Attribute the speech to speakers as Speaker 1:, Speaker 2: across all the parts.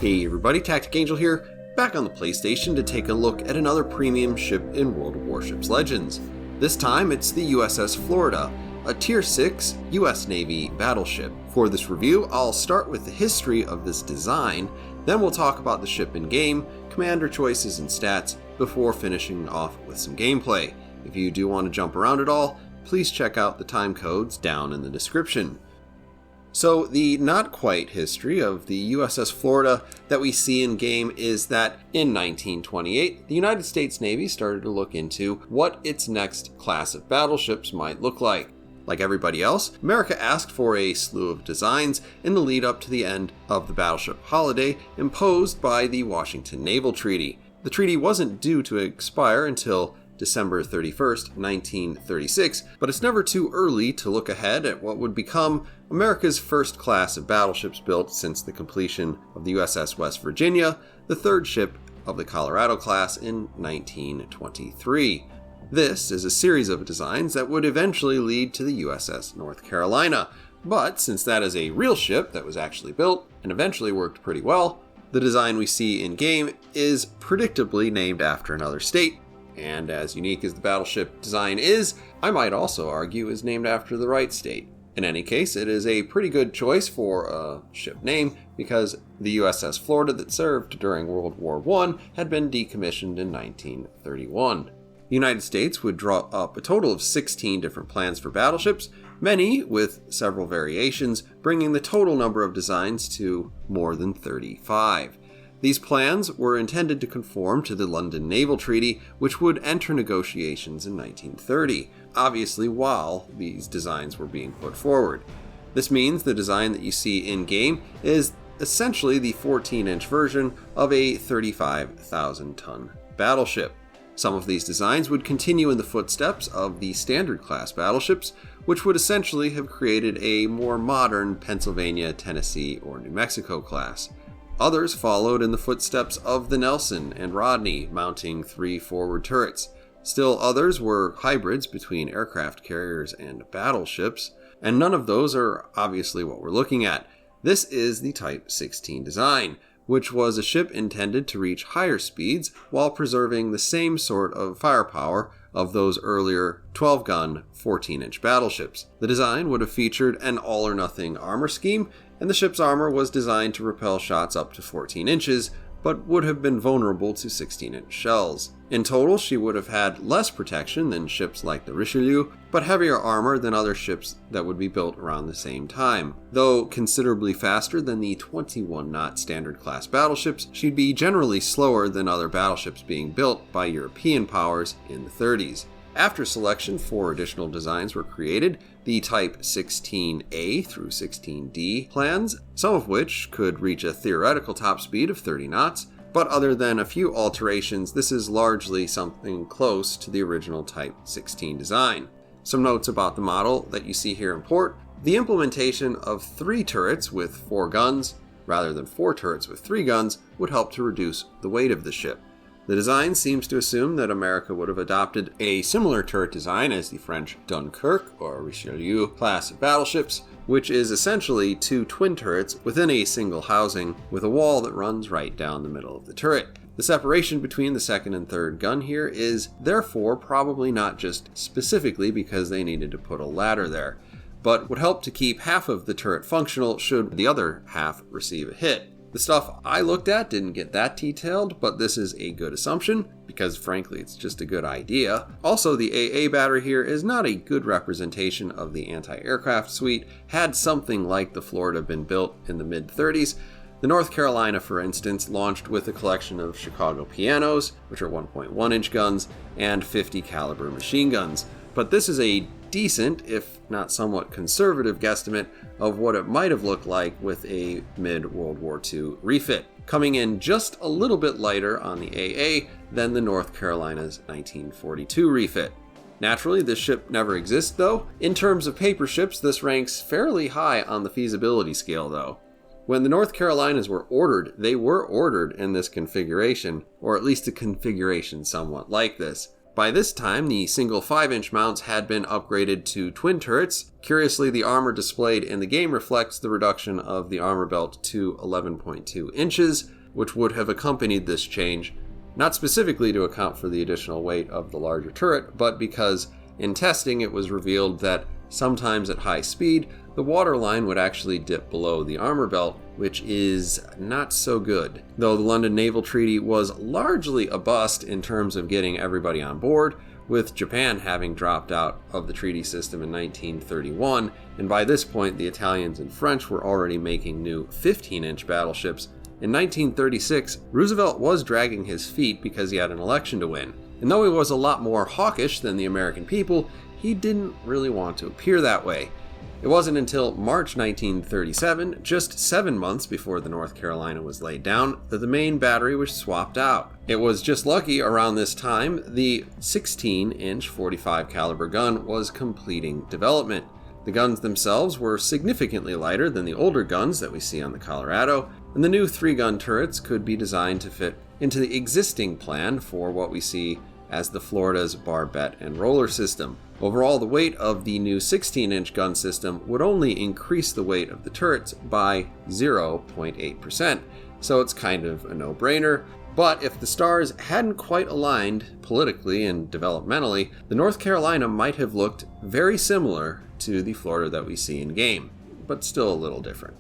Speaker 1: Hey everybody, TacticAngel here, back on the PlayStation to take a look at another premium ship in World of Warships Legends. This time it's the USS Florida, a Tier 6 US Navy battleship. For this review, I'll start with the history of this design, then we'll talk about the ship in-game, commander choices and stats, before finishing off with some gameplay. If you do want to jump around at all, please check out the time codes down in the description. So the not quite history of the USS Florida that we see in game is that in 1928, the United States Navy started to look into what its next class of battleships might look like. Like everybody else, America asked for a slew of designs in the lead up to the end of the battleship holiday imposed by the Washington Naval Treaty. The treaty wasn't due to expire until December 31st, 1936, but it's never too early to look ahead at what would become America's first class of battleships built since the completion of the USS West Virginia, the third ship of the Colorado class in 1923. This is a series of designs that would eventually lead to the USS North Carolina, but since that is a real ship that was actually built and eventually worked pretty well, the design we see in game is predictably named after another state. And as unique as the battleship design is, I might also argue is named after the right state. In any case, it is a pretty good choice for a ship name because the USS Florida that served during World War I had been decommissioned in 1931. The United States would draw up a total of 16 different plans for battleships, many with several variations, bringing the total number of designs to more than 35. These plans were intended to conform to the London Naval Treaty, which would enter negotiations in 1930, obviously while these designs were being put forward. This means the design that you see in-game is essentially the 14-inch version of a 35,000-ton battleship. Some of these designs would continue in the footsteps of the standard class battleships, which would essentially have created a more modern Pennsylvania, Tennessee, or New Mexico class. Others followed in the footsteps of the Nelson and Rodney, mounting 3 forward turrets. Still others were hybrids between aircraft carriers and battleships, and none of those are obviously what we're looking at. This is the Type 16 design, which was a ship intended to reach higher speeds while preserving the same sort of firepower of those earlier 12-gun, 14-inch battleships. The design would have featured an all-or-nothing armor scheme, and the ship's armor was designed to repel shots up to 14 inches, but would have been vulnerable to 16-inch shells. In total, she would have had less protection than ships like the Richelieu, but heavier armor than other ships that would be built around the same time. Though considerably faster than the 21-knot standard class battleships, she'd be generally slower than other battleships being built by European powers in the 30s. After selection, 4 additional designs were created, the Type 16A through 16D plans, some of which could reach a theoretical top speed of 30 knots, but other than a few alterations, this is largely something close to the original Type 16 design. Some notes about the model that you see here in port: the implementation of 3 turrets with 4 guns, rather than 4 turrets with 3 guns, would help to reduce the weight of the ship. The design seems to assume that America would have adopted a similar turret design as the French Dunkirk or Richelieu class of battleships, which is essentially 2 twin turrets within a single housing with a wall that runs right down the middle of the turret. The separation between the second and third gun here is therefore probably not just specifically because they needed to put a ladder there, but would help to keep half of the turret functional should the other half receive a hit. The stuff I looked at didn't get that detailed, but this is a good assumption, because frankly it's just a good idea. Also, the AA battery here is not a good representation of the anti-aircraft suite. Had something like the Florida been built in the mid-30s, the North Carolina, for instance, launched with a collection of Chicago pianos, which are 1.1-inch guns, and 50 caliber machine guns. But this is a decent, if not somewhat conservative, guesstimate of what it might have looked like with a mid-World War II refit, coming in just a little bit lighter on the AA than the North Carolina's 1942 refit. Naturally, this ship never exists though. In terms of paper ships, this ranks fairly high on the feasibility scale though. When the North Carolinas were ordered, they were ordered in this configuration, or at least a configuration somewhat like this. By this time, the single 5-inch mounts had been upgraded to twin turrets. Curiously, the armor displayed in the game reflects the reduction of the armor belt to 11.2 inches, which would have accompanied this change, not specifically to account for the additional weight of the larger turret, but because in testing it was revealed that sometimes at high speed, the waterline would actually dip below the armor belt, which is not so good. Though the London Naval Treaty was largely a bust in terms of getting everybody on board, with Japan having dropped out of the treaty system in 1931, and by this point the Italians and French were already making new 15-inch battleships. In 1936, Roosevelt was dragging his feet because he had an election to win. And though he was a lot more hawkish than the American people, he didn't really want to appear that way. It wasn't until March 1937, just 7 months before the North Carolina was laid down, that the main battery was swapped out. It was just lucky around this time the 16-inch 45 caliber gun was completing development. The guns themselves were significantly lighter than the older guns that we see on the Colorado, and the new 3-gun turrets could be designed to fit into the existing plan for what we see as the Florida's barbette and roller system. Overall, the weight of the new 16-inch gun system would only increase the weight of the turrets by 0.8%, so it's kind of a no-brainer. But if the stars hadn't quite aligned politically and developmentally, the North Carolina might have looked very similar to the Florida that we see in game, but still a little different.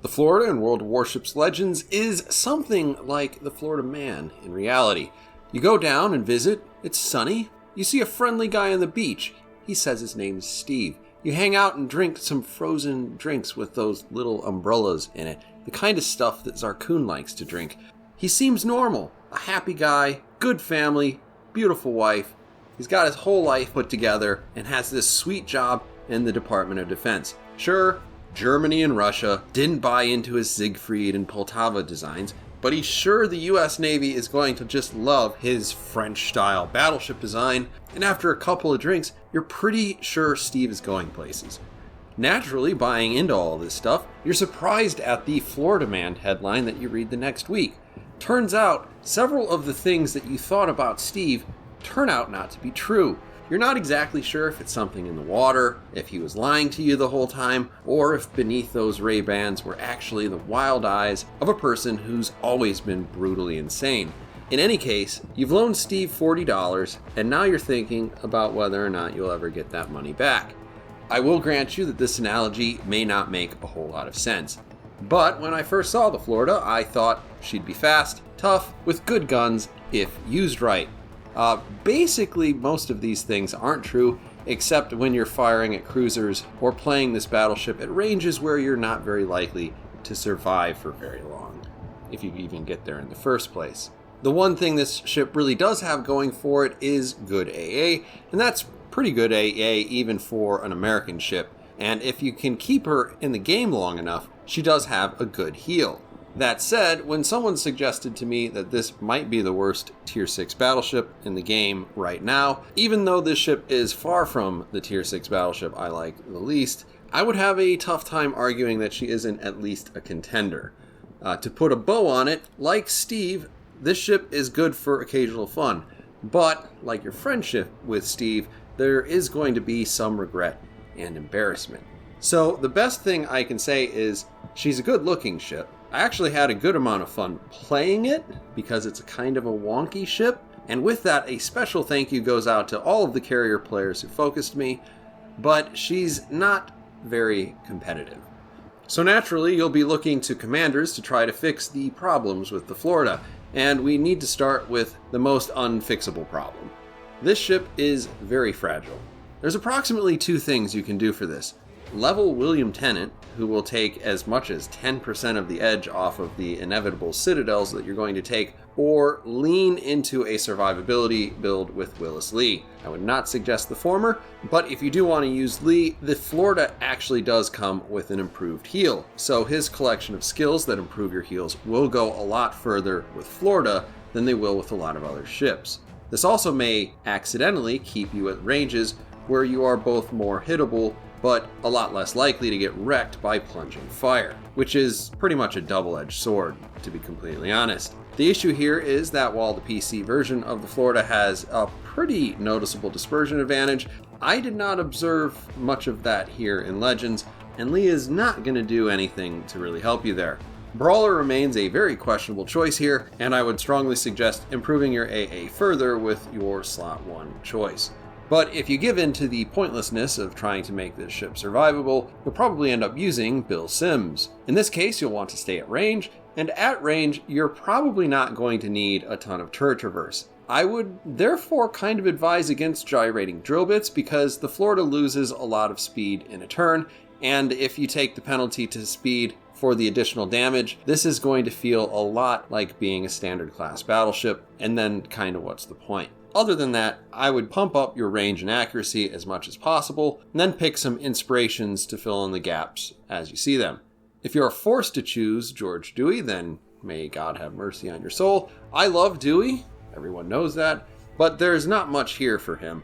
Speaker 1: The Florida in World of Warships Legends is something like the Florida man in reality. You go down and visit, it's sunny, you see a friendly guy on the beach, he says his name's Steve. You hang out and drink some frozen drinks with those little umbrellas in it, the kind of stuff that Zarkun likes to drink. He seems normal, a happy guy, good family, beautiful wife. He's got his whole life put together and has this sweet job in the Department of Defense. Sure, Germany and Russia didn't buy into his Siegfried and Poltava designs, but he's sure the US Navy is going to just love his French-style battleship design, and after a couple of drinks, you're pretty sure Steve is going places. Naturally, buying into all this stuff, you're surprised at the Florida Man headline that you read the next week. Turns out, several of the things that you thought about Steve turn out not to be true. You're not exactly sure if it's something in the water, if he was lying to you the whole time, or if beneath those Ray-Bans were actually the wild eyes of a person who's always been brutally insane. In any case, you've loaned Steve $40, and now you're thinking about whether or not you'll ever get that money back. I will grant you that this analogy may not make a whole lot of sense. But when I first saw the Florida, I thought she'd be fast, tough, with good guns, if used right. Basically, most of these things aren't true, except when you're firing at cruisers or playing this battleship at ranges where you're not very likely to survive for very long, if you even get there in the first place. The one thing this ship really does have going for it is good AA, and that's pretty good AA even for an American ship, and if you can keep her in the game long enough, she does have a good heel. That said, when someone suggested to me that this might be the worst Tier 6 battleship in the game right now, even though this ship is far from the Tier 6 battleship I like the least, I would have a tough time arguing that she isn't at least a contender. To put a bow on it, like Steve, this ship is good for occasional fun, but like your friendship with Steve, there is going to be some regret and embarrassment. So the best thing I can say is she's a good looking ship. I actually had a good amount of fun playing it because it's a kind of a wonky ship, and with that a special thank you goes out to all of the carrier players who focused me, but she's not very competitive. So naturally you'll be looking to commanders to try to fix the problems with the Florida, and we need to start with the most unfixable problem. This ship is very fragile. There's approximately 2 things you can do for this. Level William Tennant, who will take as much as 10% of the edge off of the inevitable citadels that you're going to take, or lean into a survivability build with Willis Lee. I would not suggest the former, but if you do want to use Lee, the Florida actually does come with an improved heel, so his collection of skills that improve your heals will go a lot further with Florida than they will with a lot of other ships. This also may accidentally keep you at ranges where you are both more hittable, but a lot less likely to get wrecked by plunging fire, which is pretty much a double-edged sword, to be completely honest. The issue here is that while the PC version of the Florida has a pretty noticeable dispersion advantage. I did not observe much of that here in Legends, and Lee is not going to do anything to really help you there. Brawler remains a very questionable choice here, and I would strongly suggest improving your AA further with your slot 1 choice. But if you give in to the pointlessness of trying to make this ship survivable, you'll probably end up using Bill Sims. In this case, you'll want to stay at range, and at range, you're probably not going to need a ton of turret traverse. I would therefore kind of advise against gyrating drill bits because the Florida loses a lot of speed in a turn, and if you take the penalty to speed for the additional damage, this is going to feel a lot like being a standard class battleship, and then kind of what's the point? Other than that, I would pump up your range and accuracy as much as possible, and then pick some inspirations to fill in the gaps as you see them. If you're forced to choose George Dewey, then may God have mercy on your soul. I love Dewey, everyone knows that, but there's not much here for him.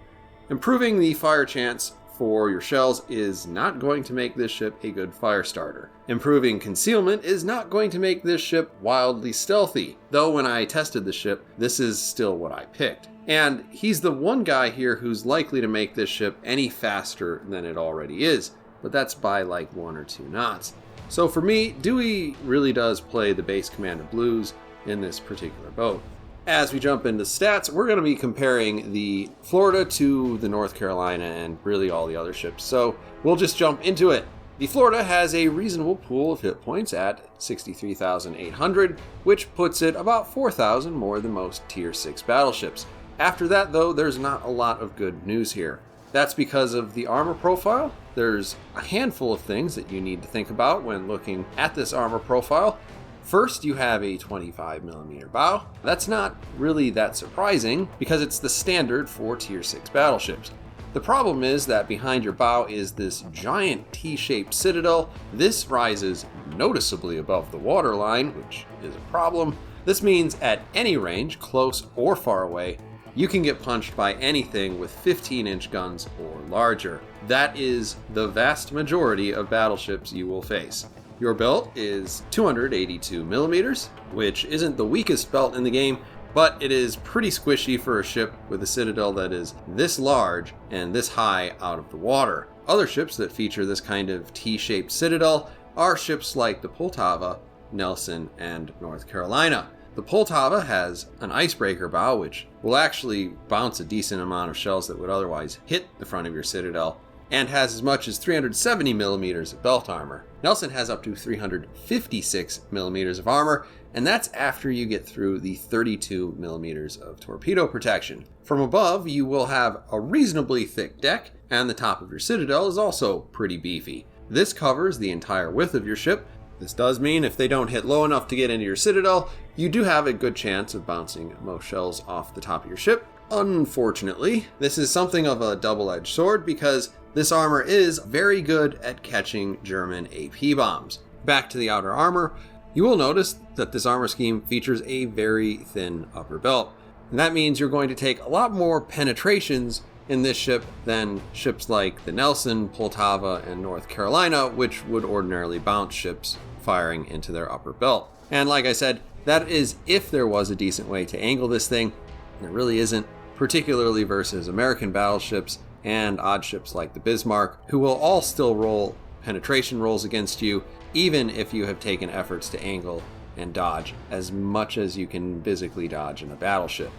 Speaker 1: Improving the fire chance for your shells is not going to make this ship a good fire starter. Improving concealment is not going to make this ship wildly stealthy, though when I tested the ship, this is still what I picked. And he's the one guy here who's likely to make this ship any faster than it already is, but that's by like 1 or 2 knots. So for me, Dewey really does play the base Commander blues in this particular boat. As we jump into stats, we're going to be comparing the Florida to the North Carolina and really all the other ships. So we'll just jump into it. The Florida has a reasonable pool of hit points at 63,800, which puts it about 4,000 more than most Tier 6 battleships. After that, though, there's not a lot of good news here. That's because of the armor profile. There's a handful of things that you need to think about when looking at this armor profile. First, you have a 25mm bow. That's not really that surprising because it's the standard for Tier 6 battleships. The problem is that behind your bow is this giant T-shaped citadel. This rises noticeably above the waterline, which is a problem. This means at any range, close or far away, you can get punched by anything with 15-inch guns or larger. That is the vast majority of battleships you will face. Your belt is 282mm, which isn't the weakest belt in the game, but it is pretty squishy for a ship with a citadel that is this large and this high out of the water. Other ships that feature this kind of T-shaped citadel are ships like the Poltava, Nelson, and North Carolina. The Poltava has an icebreaker bow, which will actually bounce a decent amount of shells that would otherwise hit the front of your citadel, and has as much as 370mm of belt armor. Nelson has up to 356mm of armor, and that's after you get through the 32mm of torpedo protection. From above, you will have a reasonably thick deck, and the top of your citadel is also pretty beefy. This covers the entire width of your ship. This does mean if they don't hit low enough to get into your citadel, you do have a good chance of bouncing most shells off the top of your ship. Unfortunately, this is something of a double-edged sword because this armor is very good at catching German AP bombs. Back to the outer armor, you will notice that this armor scheme features a very thin upper belt. And that means you're going to take a lot more penetrations in this ship than ships like the Nelson, Poltava, and North Carolina, which would ordinarily bounce ships firing into their upper belt. And like I said, that is if there was a decent way to angle this thing. There really isn't, particularly versus American battleships and odd ships like the Bismarck, who will all still roll penetration rolls against you, even if you have taken efforts to angle and dodge as much as you can physically dodge in a battleship.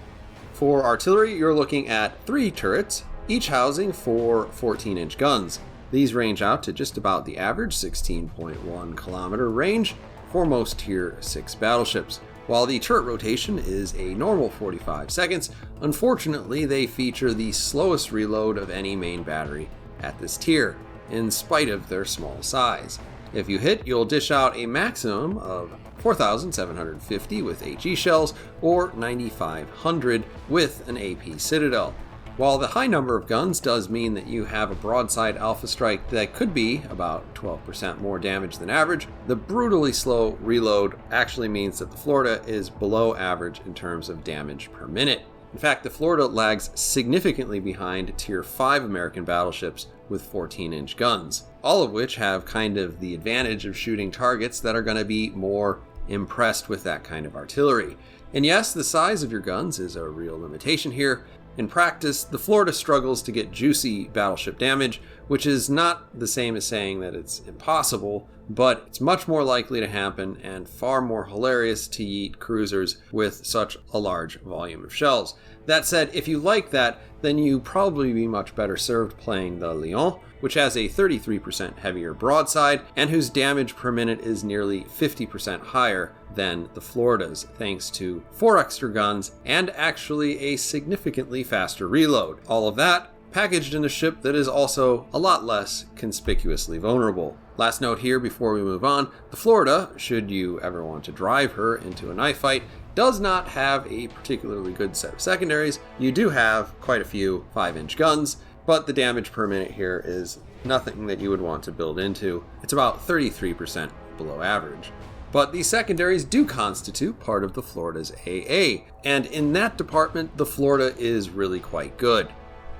Speaker 1: For artillery, you're looking at 3 turrets, each housing 4 14-inch guns. These range out to just about the average 16.1 kilometer range for most Tier 6 battleships. While the turret rotation is a normal 45 seconds, unfortunately they feature the slowest reload of any main battery at this tier, in spite of their small size. If you hit, you'll dish out a maximum of 4,750 with HE shells or 9,500 with an AP Citadel. While the high number of guns does mean that you have a broadside alpha strike that could be about 12% more damage than average, the brutally slow reload actually means that the Florida is below average in terms of damage per minute. In fact, the Florida lags significantly behind Tier 5 American battleships with 14-inch guns, all of which have kind of the advantage of shooting targets that are going to be more impressed with that kind of artillery. And yes, the size of your guns is a real limitation here, In practice, the Florida struggles to get juicy battleship damage, which is not the same as saying that it's impossible, but it's much more likely to happen and far more hilarious to yeet cruisers with such a large volume of shells. That said, if you like that, then you probably be much better served playing the Lion, which has a 33% heavier broadside and whose damage per minute is nearly 50% higher than the Florida's, thanks to 4 extra guns and actually a significantly faster reload. All of that packaged in a ship that is also a lot less conspicuously vulnerable. Last note here before we move on, the Florida, should you ever want to drive her into a knife fight, does not have a particularly good set of secondaries. You do have quite a few 5-inch guns, but the damage per minute here is nothing that you would want to build into. It's about 33% below average. But these secondaries do constitute part of the Florida's AA, and in that department, the Florida is really quite good.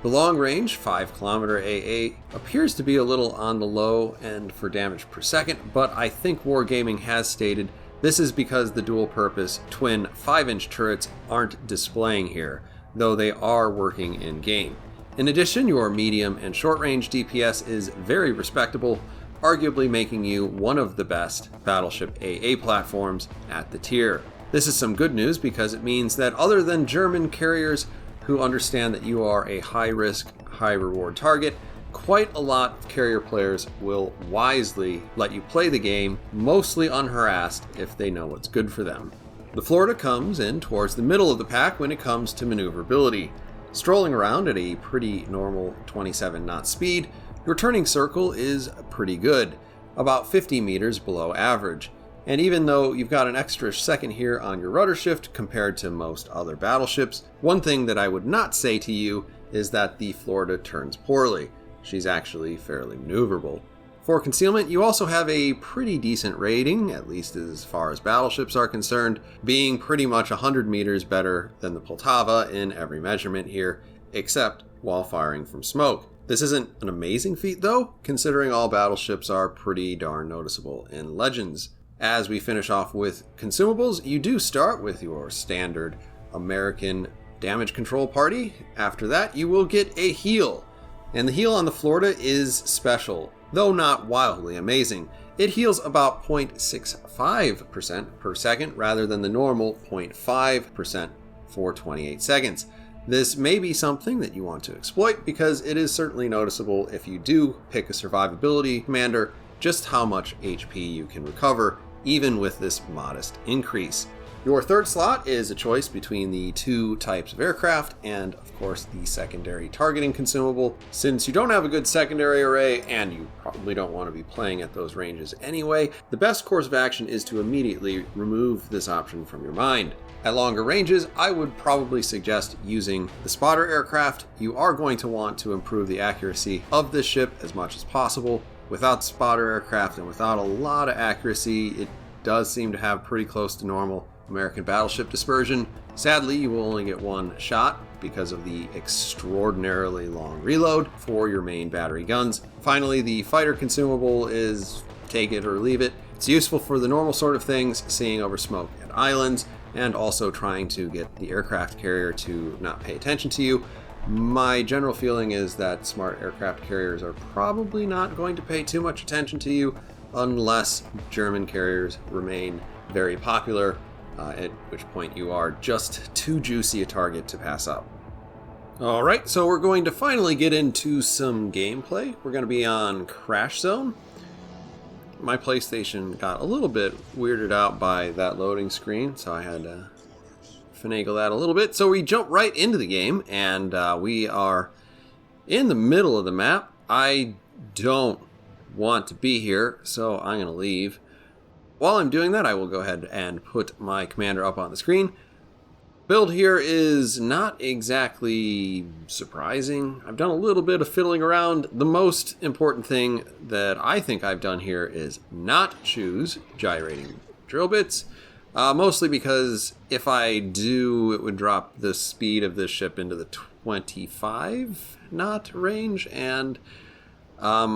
Speaker 1: The long-range 5-kilometer AA appears to be a little on the low end for damage per second, but I think Wargaming has stated this is because the dual-purpose twin 5-inch turrets aren't displaying here, though they are working in-game. In addition, your medium and short-range DPS is very respectable, arguably making you one of the best battleship AA platforms at the tier. This is some good news because it means that other than German carriers who understand that you are a high-risk, high-reward target, quite a lot of carrier players will wisely let you play the game, mostly unharassed if they know what's good for them. The Florida comes in towards the middle of the pack when it comes to maneuverability. Strolling around at a pretty normal 27 knot speed, your turning circle is pretty good, about 50 meters below average. And even though you've got an extra second here on your rudder shift compared to most other battleships, one thing that I would not say to you is that the Florida turns poorly. She's actually fairly maneuverable. For concealment, you also have a pretty decent rating, at least as far as battleships are concerned, being pretty much 100 meters better than the Poltava in every measurement here, except while firing from smoke. This isn't an amazing feat though, considering all battleships are pretty darn noticeable in Legends. As we finish off with consumables, you do start with your standard American damage control party. After that, you will get a heal. And the heal on the Florida is special, though not wildly amazing. It heals about 0.65% per second rather than the normal 0.5% for 28 seconds. This may be something that you want to exploit because it is certainly noticeable if you do pick a survivability commander just how much HP you can recover even with this modest increase. Your third slot is a choice between the 2 types of aircraft and, of course, the secondary targeting consumable. Since you don't have a good secondary array and you probably don't want to be playing at those ranges anyway, the best course of action is to immediately remove this option from your mind. At longer ranges, I would probably suggest using the spotter aircraft. You are going to want to improve the accuracy of this ship as much as possible. Without spotter aircraft and without a lot of accuracy, it does seem to have pretty close to normal American battleship dispersion. Sadly, you will only get 1 shot because of the extraordinarily long reload for your main battery guns. Finally, the fighter consumable is take it or leave it. It's useful for the normal sort of things, seeing over smoke at islands, and also trying to get the aircraft carrier to not pay attention to you. My general feeling is that smart aircraft carriers are probably not going to pay too much attention to you unless German carriers remain very popular, at which point you are just too juicy a target to pass up. Alright, so we're going to finally get into some gameplay. We're going to be on Crash Zone. My PlayStation got a little bit weirded out by that loading screen, so I had to finagle that a little bit. So we jump right into the game, and we are in the middle of the map. I don't want to be here, so I'm going to leave. While I'm doing that, I will go ahead and put my commander up on the screen. Build here is not exactly surprising. I've done a little bit of fiddling around. The most important thing that I think I've done here is not choose gyrating drill bits. Mostly because if I do, it would drop the speed of this ship into the 25 knot range. And let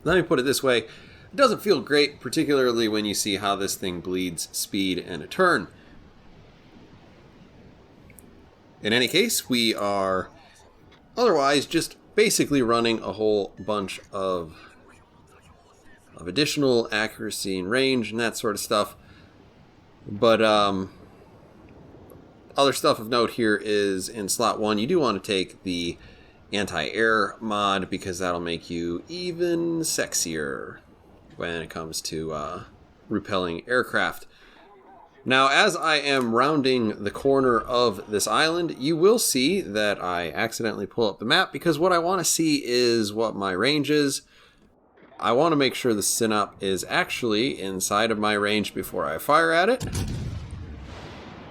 Speaker 1: me put it this way. It doesn't feel great, particularly when you see how this thing bleeds speed in a turn. In any case, we are otherwise just basically running a whole bunch of additional accuracy and range and that sort of stuff. But other stuff of note here is in slot 1, you do want to take the anti-air mod because that'll make you even sexier when it comes to repelling aircraft. Now, as I am rounding the corner of this island, you will see that I accidentally pull up the map because what I want to see is what my range is. I want to make sure the Synop is actually inside of my range before I fire at it.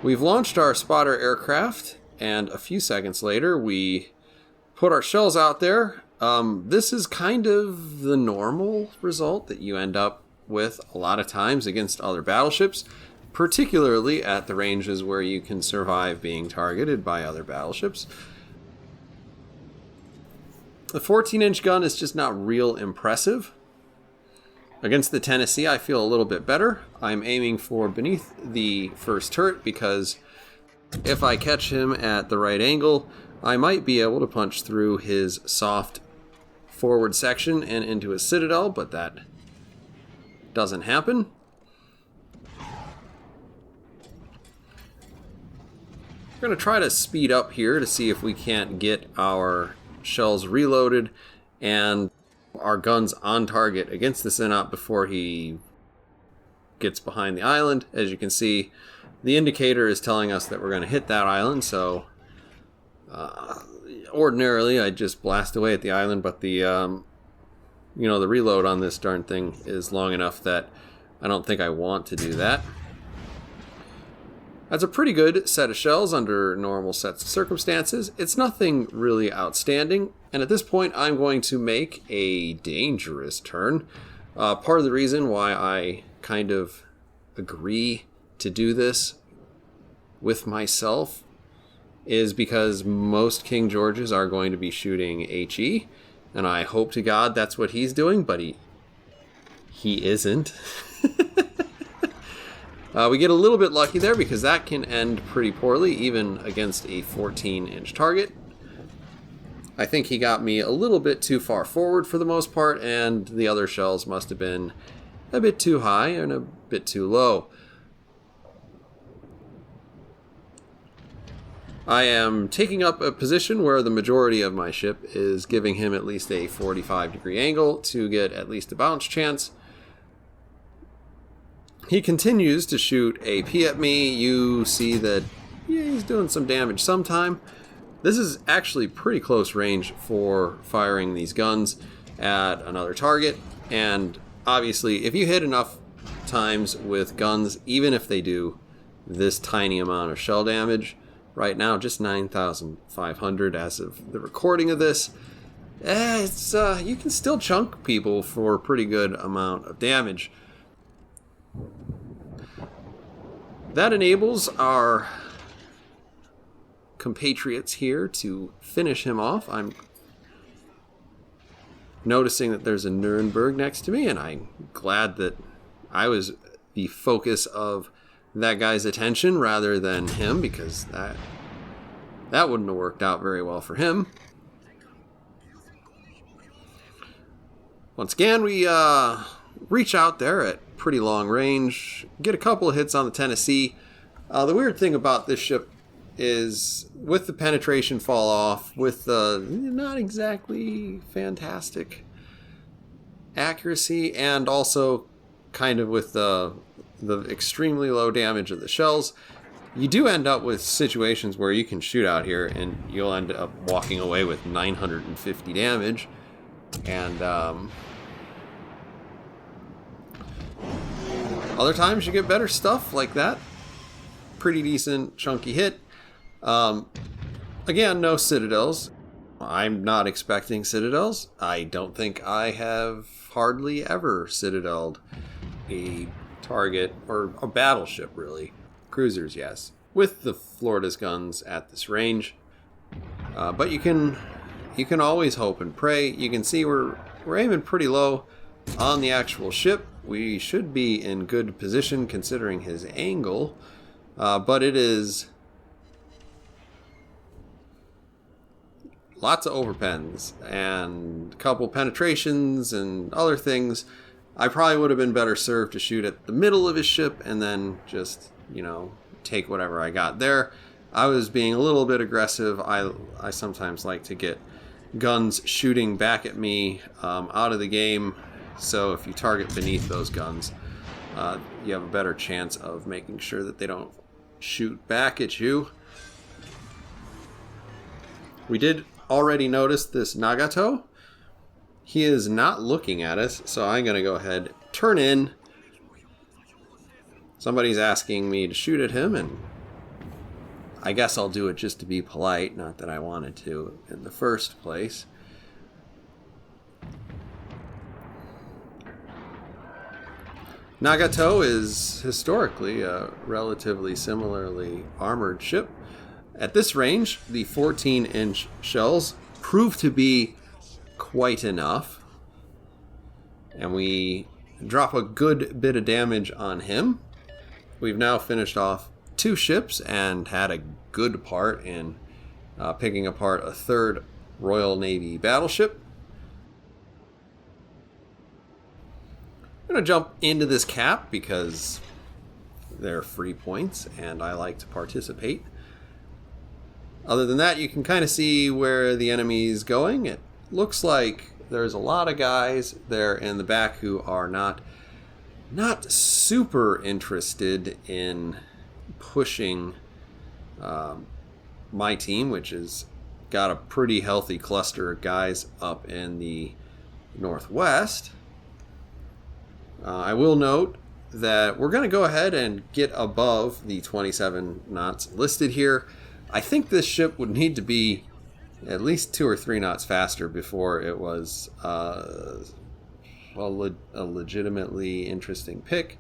Speaker 1: We've launched our spotter aircraft, and a few seconds later we put our shells out there. This is kind of the normal result that you end up with a lot of times against other battleships, particularly at the ranges where you can survive being targeted by other battleships. The 14-inch gun is just not real impressive. Against the Tennessee, I feel a little bit better. I'm aiming for beneath the first turret because if I catch him at the right angle, I might be able to punch through his soft forward section and into his citadel, but that doesn't happen. We're going to try to speed up here to see if we can't get our shells reloaded and our guns on target against the Synop before he gets behind the island. As you can see, the indicator is telling us that we're going to hit that island, so ordinarily I'd just blast away at the island, but the the reload on this darn thing is long enough that I don't think I want to do that. That's a pretty good set of shells under normal sets of circumstances. It's nothing really outstanding, and at this point I'm going to make a dangerous turn. Part of the reason why I kind of agree to do this with myself is because most King Georges are going to be shooting HE, and I hope to God that's what he's doing, but he isn't. We get a little bit lucky there because that can end pretty poorly, even against a 14-inch target. I think he got me a little bit too far forward for the most part, and the other shells must have been a bit too high and a bit too low. I am taking up a position where the majority of my ship is giving him at least a 45-degree angle to get at least a bounce chance. He continues to shoot AP at me. You see that he's doing some damage sometime. This is actually pretty close range for firing these guns at another target. And obviously, if you hit enough times with guns, even if they do this tiny amount of shell damage, right now just 9,500 as of the recording of this, you can still chunk people for a pretty good amount of damage. That enables our compatriots here to finish him off. I'm noticing that there's a Nuremberg next to me, and I'm glad that I was the focus of that guy's attention rather than him, because that wouldn't have worked out very well for him. Once again, we reach out there at pretty long range, get a couple of hits on the Tennessee. The weird thing about this ship is with the penetration fall off, with the not exactly fantastic accuracy, and also kind of with the extremely low damage of the shells, you do end up with situations where you can shoot out here and you'll end up walking away with 950 damage. And other times you get better stuff like that. Pretty decent chunky hit. Again, no citadels. I'm not expecting citadels. I don't think I have hardly ever citadeled a target or a battleship, really. Cruisers, yes, with the Florida's guns at this range. But you can always hope and pray. You can see we're aiming pretty low on the actual ship. We should be in good position considering his angle, but it is lots of overpens and a couple penetrations and other things. I probably would have been better served to shoot at the middle of his ship and then just, take whatever I got there. I was being a little bit aggressive. I sometimes like to get guns shooting back at me out of the game. So if you target beneath those guns, you have a better chance of making sure that they don't shoot back at you. We did already notice this Nagato. He is not looking at us, so I'm going to go ahead, turn in. Somebody's asking me to shoot at him, and I guess I'll do it just to be polite, not that I wanted to in the first place. Nagato is historically a relatively similarly armored ship. At this range, the 14-inch shells prove to be quite enough. And we drop a good bit of damage on him. We've now finished off 2 ships and had a good part in picking apart a 3rd Royal Navy battleship. I'm going to jump into this cap because they're free points and I like to participate. Other than that, you can kind of see where the enemy's going. It looks like there's a lot of guys there in the back who are not super interested in pushing my team, which has got a pretty healthy cluster of guys up in the northwest. I will note that we're going to go ahead and get above the 27 knots listed here. I think this ship would need to be at least 2 or 3 knots faster before it was a legitimately interesting pick.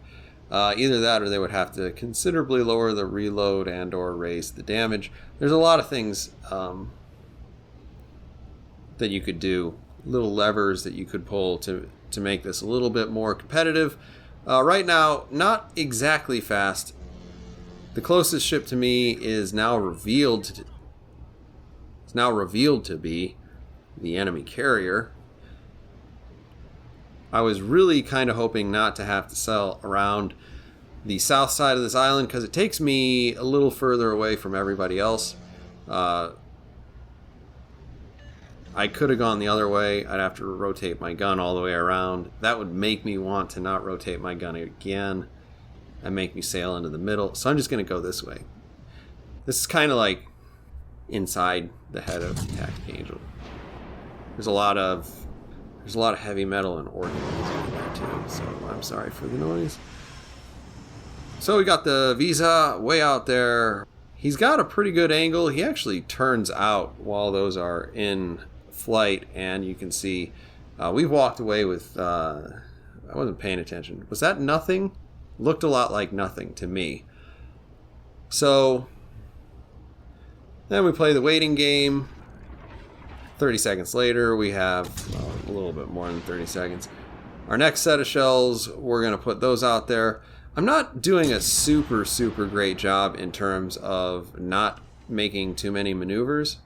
Speaker 1: Either that or they would have to considerably lower the reload and or raise the damage. There's a lot of things that you could do, little levers that you could pull to make this a little bit more competitive. Right now, not exactly fast. The closest ship to me is now revealed to be the enemy carrier. I was really kind of hoping not to have to sail around the south side of this island because it takes me a little further away from everybody else. I could have gone the other way. I'd have to rotate my gun all the way around. That would make me want to not rotate my gun again and make me sail into the middle. So I'm just going to go this way. This is kind of like inside the head of TacticAngel. There's a lot of heavy metal and organisms in there too, so I'm sorry for the noise. So we got the Visa way out there. He's got a pretty good angle. He actually turns out while those are in flight, and you can see we've walked away with I wasn't paying attention. Was that nothing? Looked a lot like nothing to me. So then we play the waiting game. 30 seconds later, we have a little bit more than 30 seconds. Our next set of shells, we're going to put those out there. I'm not doing a super great job in terms of not making too many maneuvers.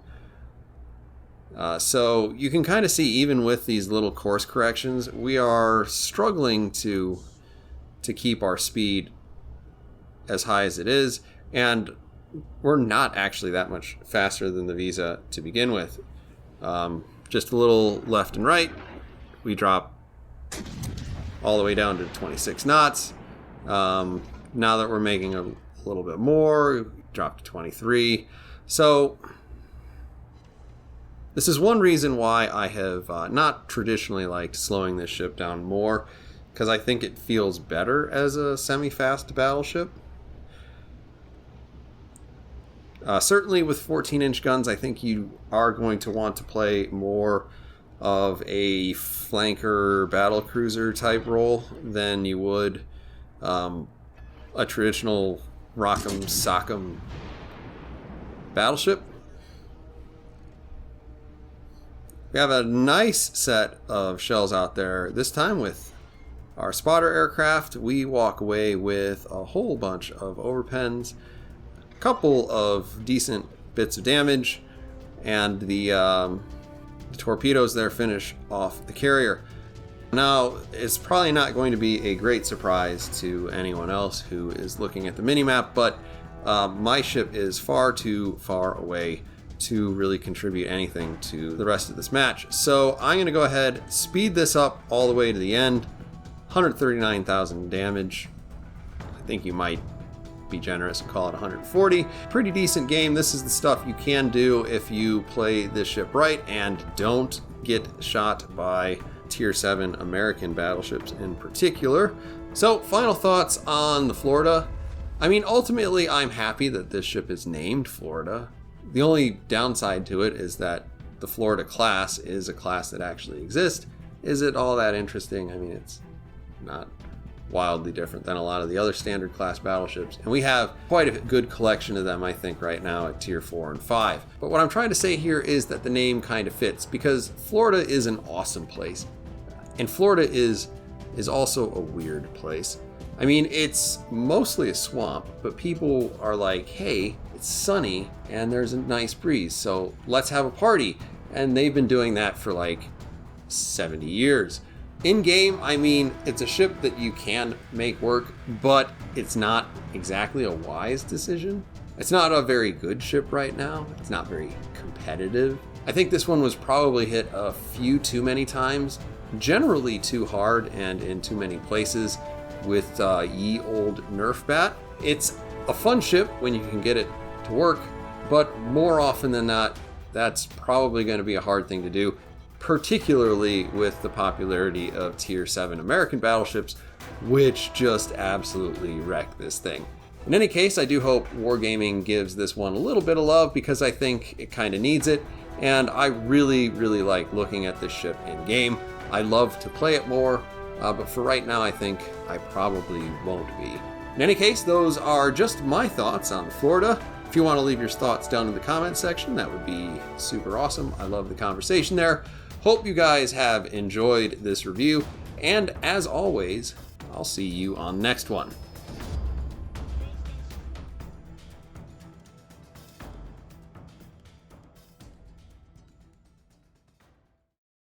Speaker 1: So you can kind of see, even with these little course corrections, we are struggling to keep our speed as high as it is, and we're not actually that much faster than the Visa to begin with. Just a little left and right, we drop all the way down to 26 knots. Now that we're making a little bit more, we drop to 23. So this is one reason why I have not traditionally liked slowing this ship down more, because I think it feels better as a semi-fast battleship. Certainly with 14-inch guns, I think you are going to want to play more of a flanker battlecruiser type role than you would a traditional rock'em sock'em battleship. We have a nice set of shells out there. This time with our spotter aircraft, we walk away with a whole bunch of overpens, a couple of decent bits of damage. and the torpedoes there finish off the carrier. Now, it's probably not going to be a great surprise to anyone else who is looking at the minimap, but my ship is far too far away to really contribute anything to the rest of this match. So I'm going to go ahead, speed this up all the way to the end. 139,000 damage. I think you might be generous and call it 140. Pretty decent game. This is the stuff you can do if you play this ship right and don't get shot by Tier 7 American battleships in particular. So, final thoughts on the Florida. I mean, ultimately, I'm happy that this ship is named Florida. The only downside to it is that the Florida class is a class that actually exists. Is it all that interesting? I mean, it's not wildly different than a lot of the other standard class battleships. And we have quite a good collection of them, I think, right now at Tier 4 and 5. But what I'm trying to say here is that the name kind of fits, because Florida is an awesome place. And Florida is also a weird place. I mean, it's mostly a swamp, but people are like, hey, it's sunny and there's a nice breeze, so let's have a party. And they've been doing that for like 70 years. In game, I mean, it's a ship that you can make work, but it's not exactly a wise decision. It's not a very good ship right now. It's not very competitive. I think this one was probably hit a few too many times, generally too hard and in too many places with ye old Nerf bat. It's a fun ship when you can get it to work, but more often than not, that's probably going to be a hard thing to do, particularly with the popularity of Tier 7 American battleships, which just absolutely wreck this thing. In any case, I do hope Wargaming gives this one a little bit of love, because I think it kind of needs it, and I really, really like looking at this ship in game. I love to play it more, but for right now, I think I probably won't be. In any case, those are just my thoughts on Florida. If you want to leave your thoughts down in the comments section, that would be super awesome. I love the conversation there. Hope you guys have enjoyed this review, and as always, I'll see you on the next one.